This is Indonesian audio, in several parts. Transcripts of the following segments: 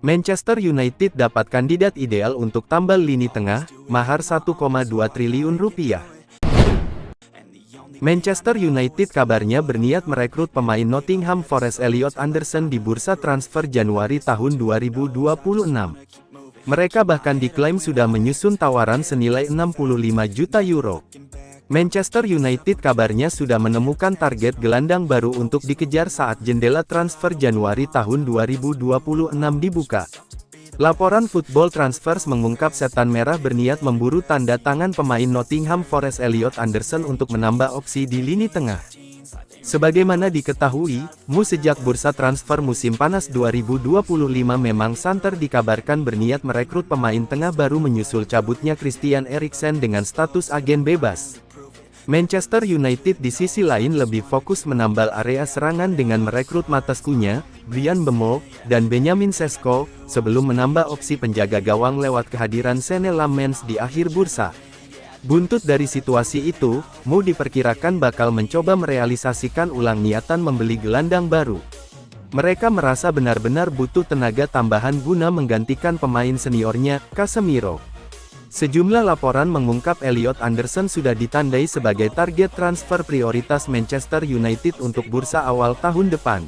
Manchester United dapat kandidat ideal untuk tambal lini tengah, mahar 1,2 triliun rupiah. Manchester United kabarnya berniat merekrut pemain Nottingham Forest Elliot Anderson di bursa transfer Januari tahun 2026. Mereka bahkan diklaim sudah menyusun tawaran senilai 65 juta euro. Manchester United kabarnya sudah menemukan target gelandang baru untuk dikejar saat jendela transfer Januari tahun 2026 dibuka. Laporan Football Transfers mengungkap Setan Merah berniat memburu tanda tangan pemain Nottingham Forest Elliot Anderson untuk menambah opsi di lini tengah. Sebagaimana diketahui, sejak bursa transfer musim panas 2025 memang santer dikabarkan berniat merekrut pemain tengah baru menyusul cabutnya Christian Eriksen dengan status agen bebas. Manchester United di sisi lain lebih fokus menambal area serangan dengan merekrut Matheus Cunha, Bryan Mbeumo, dan Benjamin Sesko, sebelum menambah opsi penjaga gawang lewat kehadiran Senne Lammens di akhir bursa. Buntut dari situasi itu, Mu diperkirakan bakal mencoba merealisasikan ulang niatan membeli gelandang baru. Mereka merasa benar-benar butuh tenaga tambahan guna menggantikan pemain seniornya, Casemiro. Sejumlah laporan mengungkap Elliot Anderson sudah ditandai sebagai target transfer prioritas Manchester United untuk bursa awal tahun depan.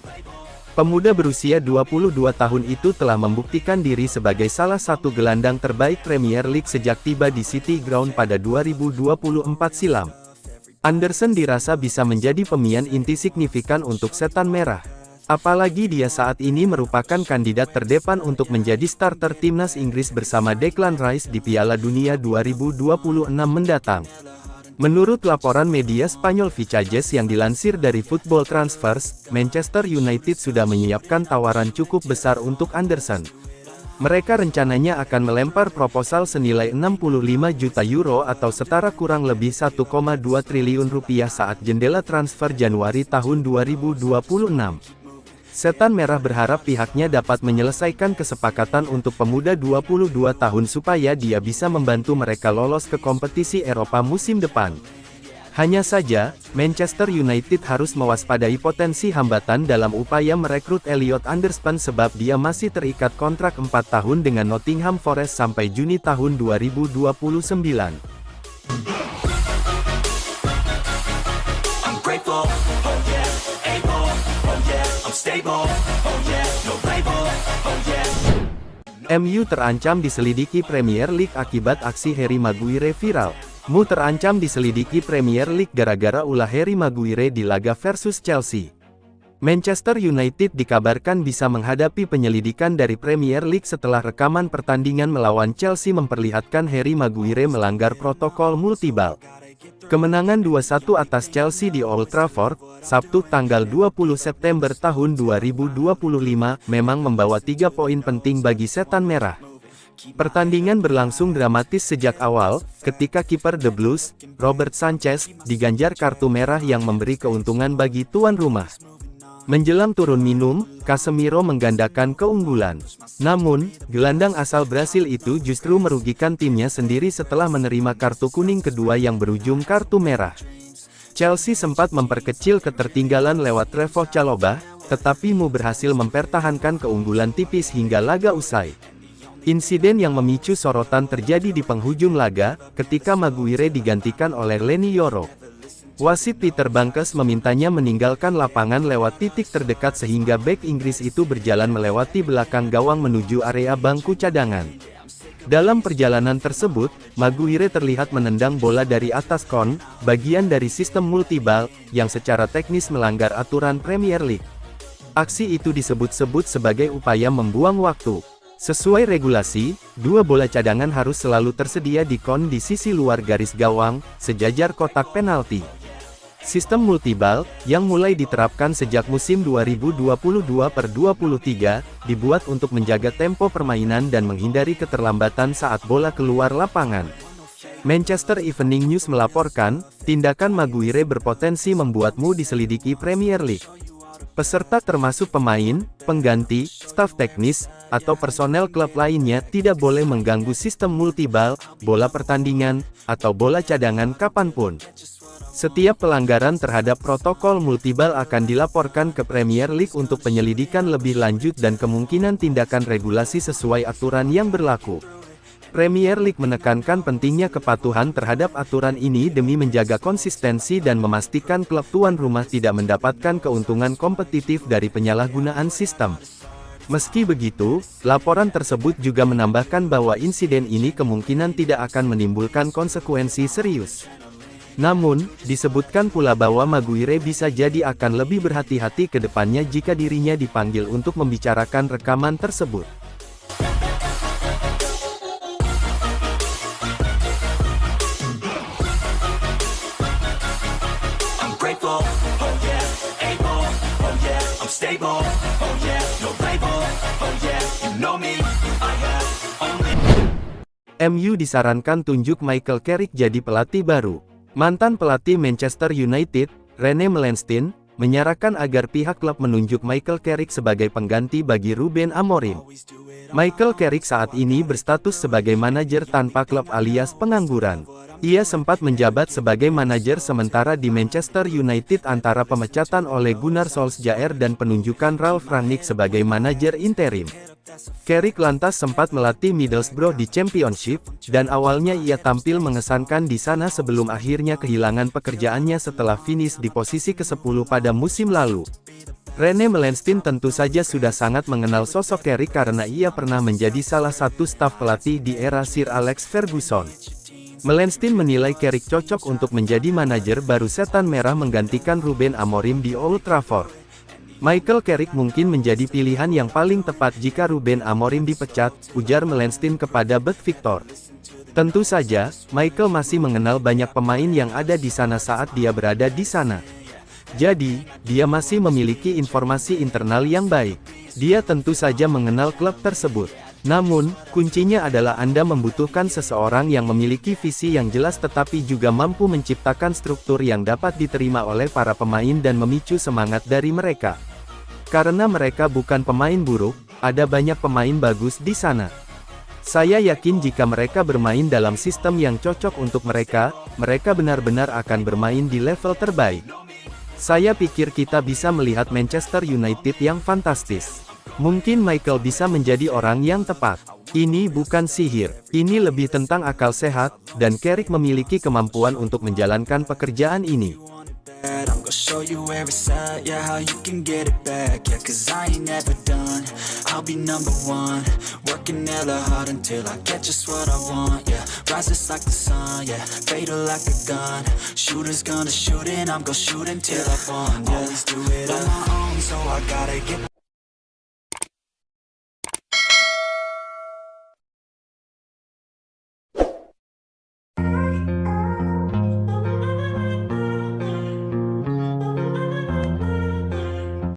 Pemuda berusia 22 tahun itu telah membuktikan diri sebagai salah satu gelandang terbaik Premier League sejak tiba di City Ground pada 2024 silam. Anderson dirasa bisa menjadi pemain inti signifikan untuk Setan Merah. Apalagi dia saat ini merupakan kandidat terdepan untuk menjadi starter timnas Inggris bersama Declan Rice di Piala Dunia 2026 mendatang. Menurut laporan media Spanyol Vicajes yang dilansir dari Football Transfers, Manchester United sudah menyiapkan tawaran cukup besar untuk Anderson. Mereka rencananya akan melempar proposal senilai 65 juta euro atau setara kurang lebih 1,2 triliun rupiah saat jendela transfer Januari tahun 2026. Setan Merah berharap pihaknya dapat menyelesaikan kesepakatan untuk pemuda 22 tahun supaya dia bisa membantu mereka lolos ke kompetisi Eropa musim depan. Hanya saja, Manchester United harus mewaspadai potensi hambatan dalam upaya merekrut Elliot Anderson sebab dia masih terikat kontrak 4 tahun dengan Nottingham Forest sampai Juni tahun 2029. MU terancam diselidiki Premier League akibat aksi Harry Maguire viral. Mu terancam diselidiki Premier League gara-gara ulah Harry Maguire di laga versus Chelsea. Manchester United dikabarkan bisa menghadapi penyelidikan dari Premier League setelah rekaman pertandingan melawan Chelsea memperlihatkan Harry Maguire melanggar protokol multibal. Kemenangan 2-1 atas Chelsea di Old Trafford, Sabtu tanggal 20 September tahun 2025, memang membawa 3 poin penting bagi Setan Merah. Pertandingan berlangsung dramatis sejak awal, ketika kiper The Blues, Robert Sanchez, diganjar kartu merah yang memberi keuntungan bagi tuan rumah. Menjelang turun minum, Casemiro menggandakan keunggulan. Namun, gelandang asal Brasil itu justru merugikan timnya sendiri setelah menerima kartu kuning kedua yang berujung kartu merah. Chelsea sempat memperkecil ketertinggalan lewat Trevoh Chalobah, tetapi Mu berhasil mempertahankan keunggulan tipis hingga laga usai. Insiden yang memicu sorotan terjadi di penghujung laga, ketika Maguire digantikan oleh Leny Yoro. Wasit Peter Bankes memintanya meninggalkan lapangan lewat titik terdekat sehingga bek Inggris itu berjalan melewati belakang gawang menuju area bangku cadangan. Dalam perjalanan tersebut, Maguire terlihat menendang bola dari atas kon, bagian dari sistem multibal, yang secara teknis melanggar aturan Premier League. Aksi itu disebut-sebut sebagai upaya membuang waktu. Sesuai regulasi, 2 bola cadangan harus selalu tersedia di kon di sisi luar garis gawang, sejajar kotak penalti. Sistem multibal, yang mulai diterapkan sejak musim 2022/23, dibuat untuk menjaga tempo permainan dan menghindari keterlambatan saat bola keluar lapangan. Manchester Evening News melaporkan, tindakan Maguire berpotensi membuat Mu diselidiki Premier League. Peserta termasuk pemain, pengganti, staf teknis, atau personel klub lainnya tidak boleh mengganggu sistem multibal, bola pertandingan, atau bola cadangan kapanpun. Setiap pelanggaran terhadap protokol multibal akan dilaporkan ke Premier League untuk penyelidikan lebih lanjut dan kemungkinan tindakan regulasi sesuai aturan yang berlaku. Premier League menekankan pentingnya kepatuhan terhadap aturan ini demi menjaga konsistensi dan memastikan klub tuan rumah tidak mendapatkan keuntungan kompetitif dari penyalahgunaan sistem. Meski begitu, laporan tersebut juga menambahkan bahwa insiden ini kemungkinan tidak akan menimbulkan konsekuensi serius. Namun, disebutkan pula bahwa Maguire bisa jadi akan lebih berhati-hati ke depannya jika dirinya dipanggil untuk membicarakan rekaman tersebut. MU disarankan tunjuk Michael Carrick jadi pelatih baru. Mantan pelatih Manchester United, Rene Melenstein, menyarankan agar pihak klub menunjuk Michael Carrick sebagai pengganti bagi Ruben Amorim. Michael Carrick saat ini berstatus sebagai manajer tanpa klub alias pengangguran. Ia sempat menjabat sebagai manajer sementara di Manchester United antara pemecatan oleh Gunnar Solskjaer dan penunjukan Ralf Rangnick sebagai manajer interim. Carrick lantas sempat melatih Middlesbrough di Championship, dan awalnya ia tampil mengesankan di sana sebelum akhirnya kehilangan pekerjaannya setelah finish di posisi ke-10 pada musim lalu. Rene Melenstein tentu saja sudah sangat mengenal sosok Carrick karena ia pernah menjadi salah satu staf pelatih di era Sir Alex Ferguson. Melenstein menilai Carrick cocok untuk menjadi manajer baru Setan Merah menggantikan Ruben Amorim di Old Trafford. Michael Carrick mungkin menjadi pilihan yang paling tepat jika Ruben Amorim dipecat, ujar Melenstein kepada Bud Victor. Tentu saja, Michael masih mengenal banyak pemain yang ada di sana saat dia berada di sana. Jadi, dia masih memiliki informasi internal yang baik. Dia tentu saja mengenal klub tersebut. Namun, kuncinya adalah Anda membutuhkan seseorang yang memiliki visi yang jelas tetapi juga mampu menciptakan struktur yang dapat diterima oleh para pemain dan memicu semangat dari mereka. Karena mereka bukan pemain buruk, ada banyak pemain bagus di sana. Saya yakin jika mereka bermain dalam sistem yang cocok untuk mereka, mereka benar-benar akan bermain di level terbaik. Saya pikir kita bisa melihat Manchester United yang fantastis. Mungkin Michael bisa menjadi orang yang tepat. Ini bukan sihir, ini lebih tentang akal sehat, dan Carrick memiliki kemampuan untuk menjalankan pekerjaan ini. I'm gonna show you where it's at, yeah, how you can get it back, yeah, cause I ain't never done, I'll be number one, working hella hard until I get just what I want, yeah, rises like the sun, yeah, fatal like a gun, shooters gonna shoot and I'm gonna shoot until I fall, yeah, always do it on my own, so I gotta get